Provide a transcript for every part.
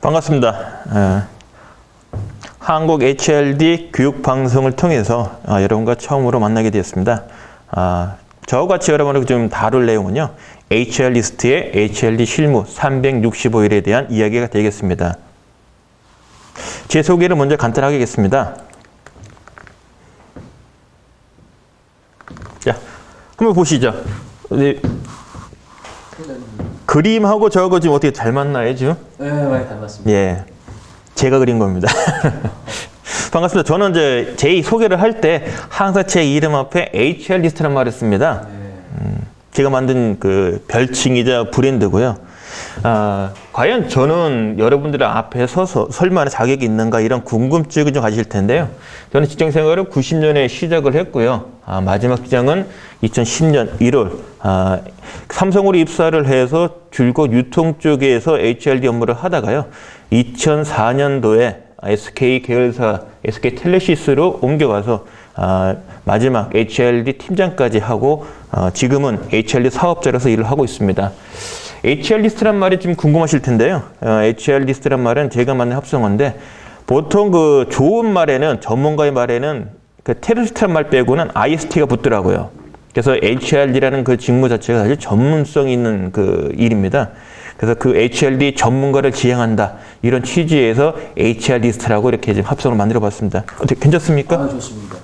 반갑습니다. 한국 HLD 교육방송을 통해서 여러분과 처음으로 만나게 되었습니다. 저와 같이 여러분을 좀 다룰 내용은요. HL리스트의 HLD 실무 365일에 대한 이야기가 되겠습니다. 제 소개를 먼저 간단하게 하겠습니다. 자, 한번 보시죠. 그림하고 저거 지금 어떻게 잘 맞나요, 지금? 네, 많이 닮았습니다. 예. 제가 그린 겁니다. 반갑습니다. 저는 이제 제 소개를 할 때 항상 제 이름 앞에 HL리스트란 말을 씁니다. 제가 만든 그 별칭이자 브랜드고요. 과연 저는 여러분들 앞에 서서 설마 자격이 있는가 이런 궁금증을 좀 가지실 텐데요. 저는 직장 생활을 90년에 시작을 했고요. 마지막 직장은 2010년 1월 삼성으로 입사를 해서 줄곧 유통 쪽에서 HRD 업무를 하다가요. 2004년도에 SK 계열사 SK텔레시스로 옮겨가서 마지막 HRD 팀장까지 하고 지금은 HRD 사업자로서 일을 하고 있습니다. HR리스트란 말이 좀 궁금하실 텐데요. HR리스트란 말은 제가 만든 합성어인데 보통 그 좋은 말에는 전문가의 말에는 그 테러리스트란 말 빼고는 IST가 붙더라고요. 그래서 HRD라는 그 직무 자체가 사실 전문성 있는 그 일입니다. 그래서 그 HRD 전문가를 지향한다. 이런 취지에서 HR리스트라고 이렇게 지금 합성을 만들어 봤습니다. 어떻게 괜찮습니까? 좋습니다.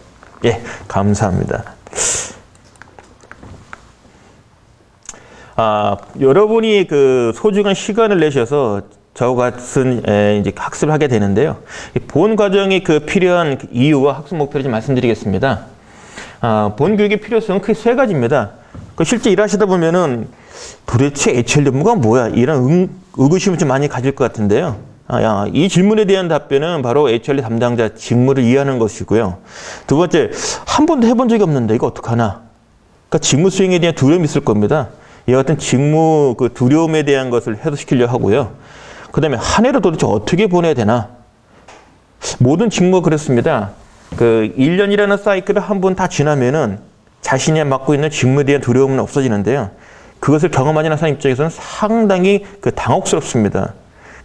예, 감사합니다. 여러분이 그 소중한 시간을 내셔서 저와 같은 이제 학습을 하게 되는데요. 본 과정이 그 필요한 이유와 학습 목표를 좀 말씀드리겠습니다. 본 교육의 필요성은 크게 세 가지입니다. 실제 일하시다 보면은 도대체 HRD 업무가 뭐야? 이런 의구심을 좀 많이 가질 것 같은데요. 이 질문에 대한 답변은 바로 HRD 담당자 직무를 이해하는 것이고요. 두 번째, 한 번도 해본 적이 없는데 이거 어떡하나? 그러니까 직무 수행에 대한 두려움이 있을 겁니다. 이와 같은 직무 그 두려움에 대한 것을 해소시키려고 하고요. 그 다음에 한 해를 도대체 어떻게 보내야 되나? 모든 직무가 그렇습니다. 그 1년이라는 사이클을 한 번 다 지나면은 자신이 맡고 있는 직무에 대한 두려움은 없어지는데요. 그것을 경험하지 않은 사람 입장에서는 상당히 그 당혹스럽습니다.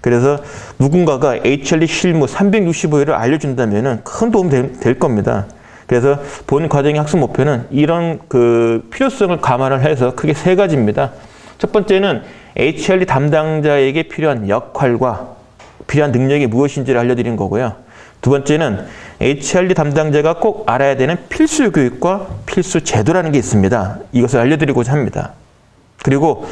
그래서 누군가가 HRD 실무 365일을 알려준다면은 큰 도움이 될 겁니다. 그래서 본 과정의 학습 목표는 이런 그 필요성을 감안을 해서 크게 세 가지입니다. 첫 번째는 HRD 담당자에게 필요한 역할과 필요한 능력이 무엇인지를 알려드린 거고요. 두 번째는 HRD 담당자가 꼭 알아야 되는 필수 교육과 필수 제도라는 게 있습니다. 이것을 알려드리고자 합니다. 그리고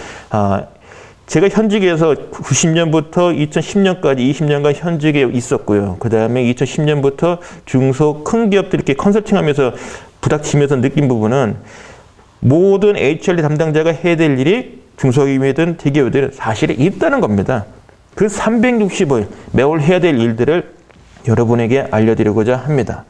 제가 현직에서 90년부터 2010년까지 20년간 현직에 있었고요. 그 다음에 2010년부터 중소 큰 기업들 이렇게 컨설팅하면서 부닥치면서 느낀 부분은 모든 HRD 담당자가 해야 될 일이 중소기업이든 대기업이든 사실에 있다는 겁니다. 그 365일 매월 해야 될 일들을 여러분에게 알려드리고자 합니다.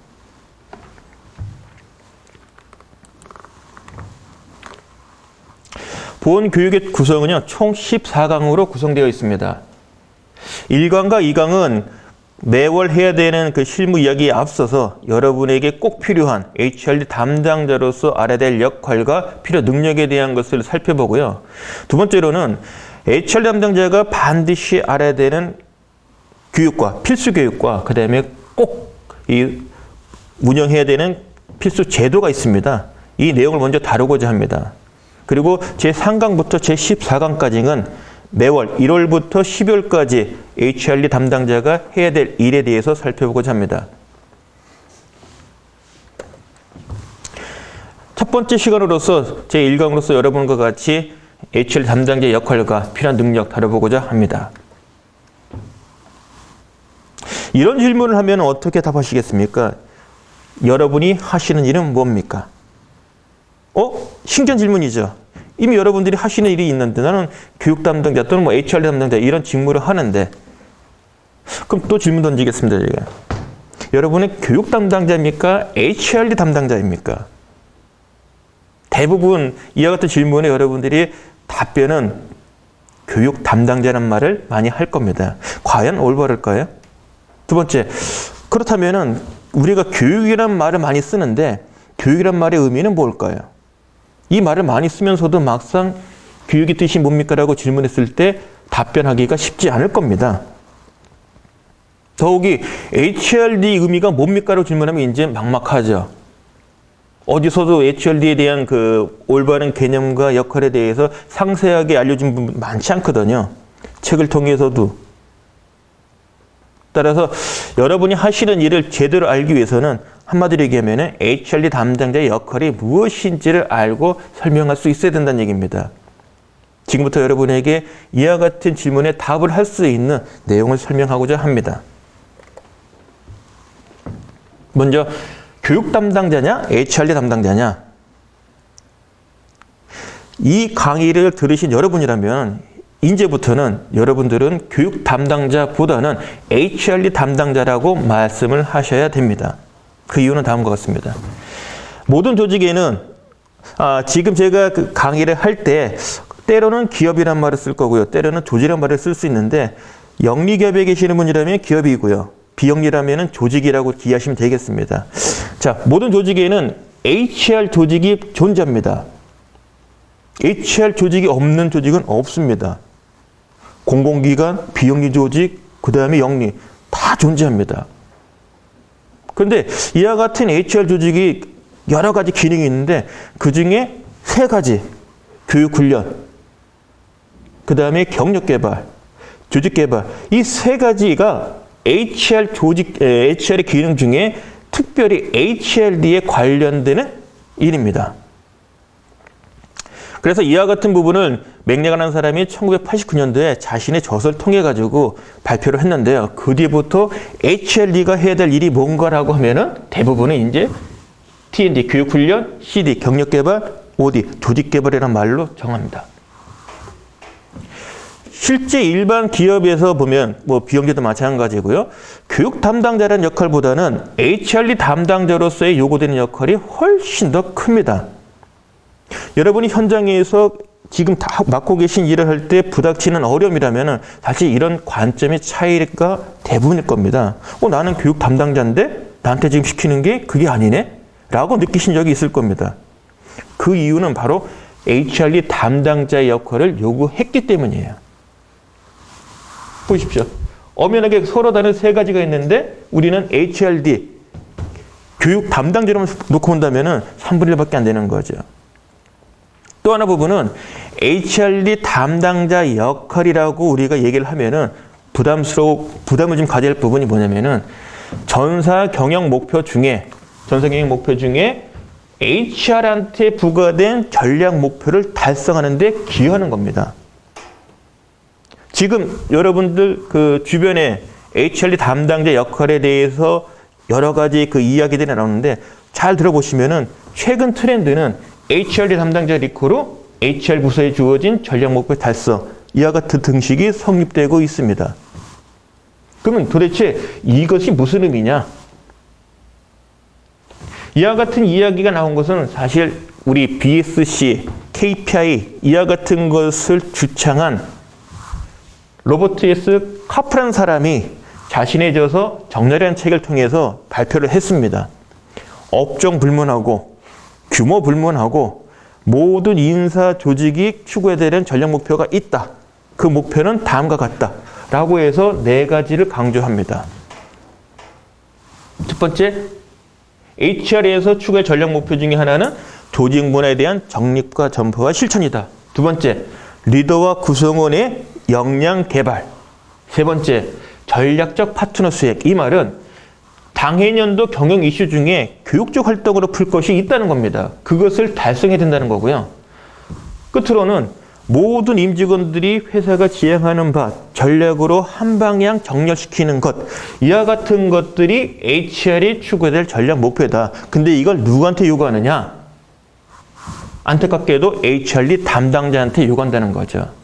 본 교육의 구성은요, 총 14강으로 구성되어 있습니다. 1강과 2강은 매월 해야 되는 그 실무 이야기에 앞서서 여러분에게 꼭 필요한 HRD 담당자로서 알아야 될 역할과 필요 능력에 대한 것을 살펴보고요. 두 번째로는 HRD 담당자가 반드시 알아야 되는 교육과 필수 교육과 그 다음에 꼭 이 운영해야 되는 필수 제도가 있습니다. 이 내용을 먼저 다루고자 합니다. 그리고 제3강부터 제14강까지는 매월 1월부터 12월까지 HRD 담당자가 해야 될 일에 대해서 살펴보고자 합니다. 첫 번째 시간으로서 제1강으로서 여러분과 같이 HRD 담당자의 역할과 필요한 능력 다뤄보고자 합니다. 이런 질문을 하면 어떻게 답하시겠습니까? 여러분이 하시는 일은 뭡니까? 신기한 질문이죠. 이미 여러분들이 하시는 일이 있는데 나는 교육 담당자 또는 뭐 HRD 담당자 이런 직무를 하는데 그럼 또 질문 던지겠습니다. 제가. 여러분은 교육 담당자입니까? HRD 담당자입니까? 대부분 이와 같은 질문에 여러분들이 답변은 교육 담당자라는 말을 많이 할 겁니다. 과연 올바를까요? 두 번째, 그렇다면은 우리가 교육이라는 말을 많이 쓰는데 교육이란 말의 의미는 뭘까요? 이 말을 많이 쓰면서도 막상 교육의 뜻이 뭡니까? 라고 질문했을 때 답변하기가 쉽지 않을 겁니다. 더욱이 HRD 의미가 뭡니까라고 질문하면 이제 막막하죠. 어디서도 HRD에 대한 그 올바른 개념과 역할에 대해서 상세하게 알려준 부분 많지 않거든요. 책을 통해서도. 따라서 여러분이 하시는 일을 제대로 알기 위해서는 한마디로 얘기하면 HRD 담당자의 역할이 무엇인지를 알고 설명할 수 있어야 된다는 얘기입니다. 지금부터 여러분에게 이와 같은 질문에 답을 할 수 있는 내용을 설명하고자 합니다. 먼저 교육 담당자냐, HRD 담당자냐? 이 강의를 들으신 여러분이라면 이제부터는 여러분들은 교육 담당자보다는 HRD 담당자라고 말씀을 하셔야 됩니다. 그 이유는 다음과 같습니다. 모든 조직에는 지금 제가 그 강의를 할 때 때로는 기업이란 말을 쓸 거고요. 때로는 조직이란 말을 쓸 수 있는데 영리기업에 계시는 분이라면 기업이고요. 비영리라면 조직이라고 이해하시면 되겠습니다. 자, 모든 조직에는 HR 조직이 존재합니다. HR 조직이 없는 조직은 없습니다. 공공기관, 비영리 조직, 그 다음에 영리 다 존재합니다. 그런데 이와 같은 HR 조직이 여러 가지 기능이 있는데 그중에 세 가지, 교육훈련, 그 다음에 경력개발, 조직개발, 이 세 가지가 HR의 기능 중에 특별히 HRD에 관련되는 일입니다. 그래서 이와 같은 부분을 맥레간이라는 사람이 1989년도에 자신의 저서를 통해 가지고 발표를 했는데요. 그 뒤부터 HRD가 해야 될 일이 뭔가라고 하면은 대부분은 이제 T&D, 교육훈련, CD, 경력개발, OD, 조직개발이라는 말로 정합니다. 실제 일반 기업에서 보면 뭐 비영리도 마찬가지고요. 교육 담당자라는 역할보다는 HRD 담당자로서의 요구되는 역할이 훨씬 더 큽니다. 여러분이 현장에서 지금 다 맡고 계신 일을 할 때 부닥치는 어려움이라면 사실 이런 관점의 차이가 대부분일 겁니다. 나는 교육 담당자인데 나한테 지금 시키는 게 그게 아니네? 라고 느끼신 적이 있을 겁니다. 그 이유는 바로 HRD 담당자의 역할을 요구했기 때문이에요. 보십시오. 엄연하게 서로 다른 세 가지가 있는데 우리는 HRD, 교육 담당자로만 놓고 본다면 3분의 1밖에 안 되는 거죠. 또 하나 부분은 HRD 담당자 역할이라고 우리가 얘기를 하면은 부담을 좀 가져야 할 부분이 뭐냐면은 전사 경영 목표 중에 HR한테 부과된 전략 목표를 달성하는 데 기여하는 겁니다. 지금 여러분들 그 주변에 HRD 담당자 역할에 대해서 여러 가지 그 이야기들이 나오는데 잘 들어보시면은 최근 트렌드는 HRD 담당자 리코로 HR 부서에 주어진 전략 목표 달성, 이와 같은 등식이 성립되고 있습니다. 그러면 도대체 이것이 무슨 의미냐? 이와 같은 이야기가 나온 것은 사실 우리 BSC, KPI 이와 같은 것을 주창한 로버트 S. 카프라는 사람이 자신의 저서 정렬이라는 책을 통해서 발표를 했습니다. 업종 불문하고 규모 불문하고 모든 인사 조직이 추구해야 되는 전략 목표가 있다. 그 목표는 다음과 같다. 라고 해서 네 가지를 강조합니다. 첫 번째, HR에서 추구할 전략 목표 중에 하나는 조직 문화에 대한 정립과 전파와 실천이다. 두 번째, 리더와 구성원의 역량 개발. 세 번째, 전략적 파트너 수획. 이 말은 당해년도 경영 이슈 중에 교육적 활동으로 풀 것이 있다는 겁니다. 그것을 달성해야 된다는 거고요. 끝으로는 모든 임직원들이 회사가 지향하는 바 전략으로 한 방향 정렬시키는 것. 이와 같은 것들이 HR이 추구해야 될 전략 목표다. 근데 이걸 누구한테 요구하느냐? 안타깝게도 HR이 담당자한테 요구한다는 거죠.